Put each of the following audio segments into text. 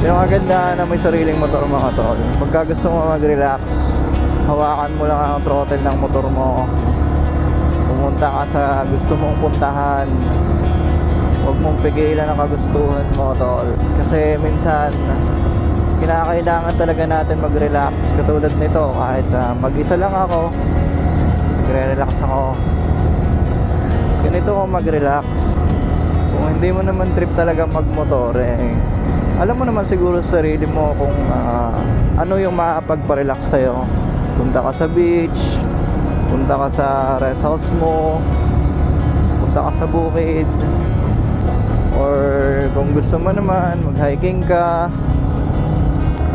Yung kagandahan na may sariling motor mga tol, pagka gusto mo mag-relax, hawakan mo lang ang throttle ng motor mo, pumunta ka sa gusto mong puntahan, huwag mong pigilan ang kagustuhan mo tol. Kasi minsan kinakailangan talaga natin mag-relax. Katulad nito, kahit mag-isa lang ako, magre-relax ako. Ganito ako mag-relax. Kung hindi mo naman trip talaga magmotor, alam mo naman siguro sa sarili mo kung ano yung makapagpa-relax sa'yo. Punta ka sa beach, punta ka sa rest house mo, punta ka sa bukid, or kung gusto mo naman mag-hiking ka,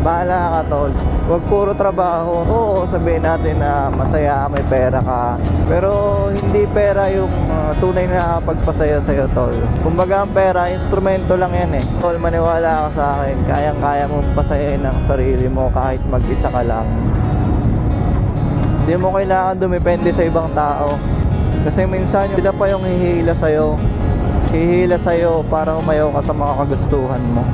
bahala ka tol. Huwag puro trabaho. Oo, sabihin natin na masaya, may pera ka, pero hindi pera yung tunay na pagpasaya sa'yo tol. Kumbaga ang pera, instrumento lang yan tol. Maniwala ka sa akin, kayang-kaya mong pasayahin ang sarili mo kahit mag-isa ka lang. Hindi mo kailangan dumepende sa ibang tao, kasi minsan sila pa yung hihila sa'yo para umayaw ka sa mga kagustuhan mo.